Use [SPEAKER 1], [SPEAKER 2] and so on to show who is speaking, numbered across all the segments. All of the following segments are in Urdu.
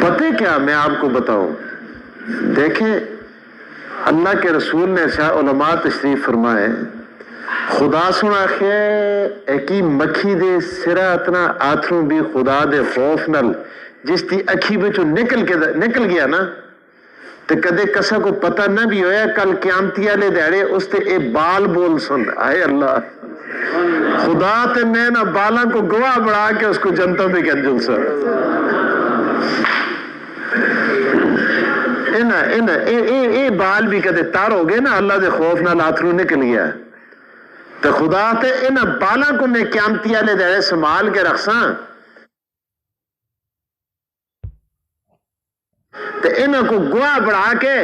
[SPEAKER 1] پتہ کیا میں آپ کو بتاؤں، دیکھیں اللہ کے رسول نے علماء تشریف فرمائے خدا سنا کے ایکی مکھی دے سرا اتنا آتھروں بھی خدا دے خوف نل جس دی اکھی بچو نکل گیا نا تے کدے کسا کو پتہ نہ بھی ہویا کل قیامتی والے دیڑے اس تے اے بال بول سن آئے اللہ خدا تے میں نہ بالاں کو گواہ بڑھا کے اس کو جنتوں پہ کنجل سر اے بال بھی کدے تار ہو گئے نا اللہ دے خوف نہ لاتھرو نکل گیا تو خدا تے انہ بالاں کو میں قیامتی والے دیڑے سنبھال کے رکھساں تو انہ کو گواہ بڑھا کے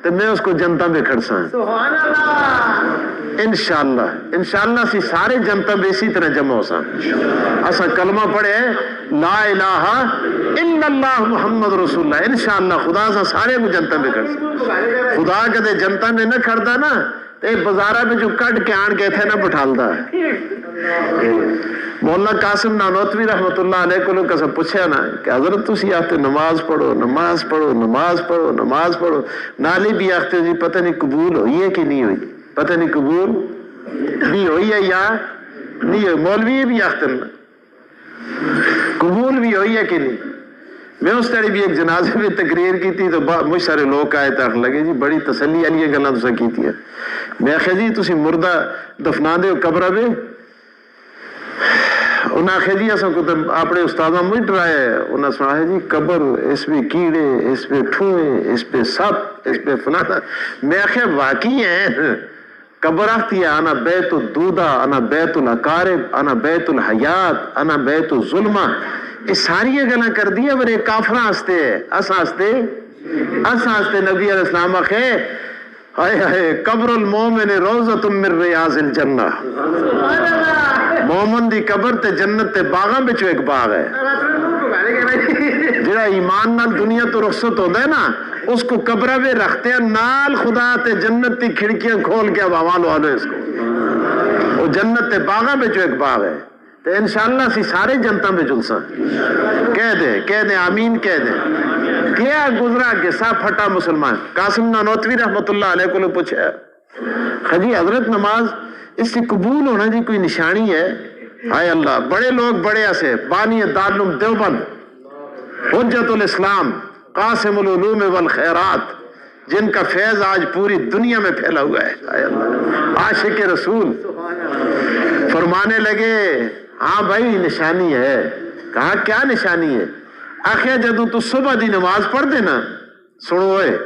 [SPEAKER 1] تو میں اس کو جنتا میں کھڑساں سبحان اللہ انشاءاللہ سی سارے جنتا میں اسی طرح جمع ہو ساں اسا کلمہ پڑھے لا الہ الا اللہ محمد رسول اللہ انشاءاللہ خدا سا سارے کو جنتا میں کھڑساں خدا کدے جنتا میں نہ کھڑتا نا تے بازارہ میں جو کٹ کے آن کے تھے نہ بٹھالدا ہے مولانا قاسم نانوتوی رحمت اللہ علیہ کو لوگ کسا پوچھے نا کہ حضرت تسی آتے نماز پڑھو نماز پڑھو نماز پڑھو نماز پڑھو نالی بھی آختے جی پتہ نہیں قبول ہوئی ہے کہ نہیں ہوئی پتہ نہیں قبول نہیں ہوئی ہے یا نہیں ہوئی مولوی بھی آختے نا قبول بھی ہوئی ہے کہ نہیں میں اس طرح بھی ایک جنازے میں تقریر کی تھی تو مجھ سارے لوگ آئے تھے لگے جی بڑی تسلی علی گلہ تسا کی تھی میں آخیا جی تسی مردہ دفنا دے قبرہ میں انہاں آخیا جی ایسا کو اپنے استاذہ مجھ ڈرائے انہاں سنا ہے جی قبر اس پہ کیڑے اس پہ ٹھوئے اس پہ سپ اس پہ فنانا میں آخیا واقعی ہیں قبر آختی ہے انا بیت الدودہ انا بیت الاقارب انا بیت الحیات انا بیت الظلمہ یہ ساری گلاں کر دیا برے کافراں ہستے اساں ہستے نبی علیہ السلام آخے ہائے ہائے قبر المومن روضۃ من ریاض الجنہ مومن دی قبر تے جنت تے باغاں بچو ایک باغ ہے جڑا ایمان نال دنیا تو رخصت ہوتا ہے نا اس کو قبرہ میں رکھتے ہیں نال خدا تے جنت تی کھڑکیاں کھول کے اب حوالو آلو اس کو وہ جنت تے باغاں بچو ایک باغ ہے تو انشاءاللہ سی سارے جنتا میں جلسا کہہ دیں آمین کہہ دیں کیا گزرا گسا پھٹا مسلمان قاسم نانوتوی رحمت اللہ علیہ کو لوگ پوچھے خجی حضرت نماز اس سے قبول ہونا جی کوئی نشانی ہے ہائے اللہ بڑے لوگ بڑے ایسے بانی دارالعلوم دیوبند حجت الاسلام قاسم العلوم والخیرات جن کا فیض آج پوری دنیا میں پھیلا ہوا ہے ہائے اللہ عاشق رسول فرمانے لگے ہاں بھائی نشانی ہے کہا کیا نشانی ہے آخیا جدو تو صبح دی نماز پڑھ دے نا سنو ہوئے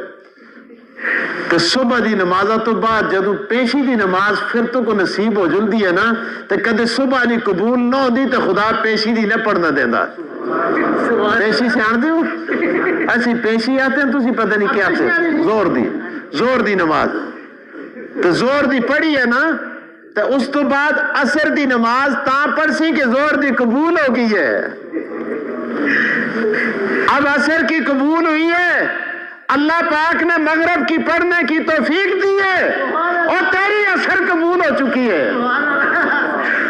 [SPEAKER 1] تو صبح دی نمازہ تو بعد جدو پیشی دی نماز پھر تو کو نصیب ہو جل دی ہے نا تو کدے صبح نہیں قبول نہ ہو دی تو خدا پیشی دی نہ پڑھنا دیندہ پیشی سے آن دیو ایسی پیشی آتے ہیں تو اسی پتہ نہیں کیا سے زور دی نماز تو زور دی پڑھی ہے نا تو اس تو بعد عصر دی نماز تاں پڑھ سی کہ زور دی قبول ہو گئی ہے اب عصر کی قبول ہوئی ہے اللہ پاک نے مغرب کی پڑھنے کی توفیق دی ہے اور تیری عصر قبول ہو چکی ہے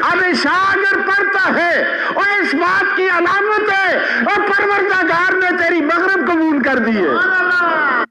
[SPEAKER 1] اب عشاء اگر پڑھتا ہے اور اس بات کی علامت ہے اور پروردگار نے تیری مغرب قبول کر دی ہے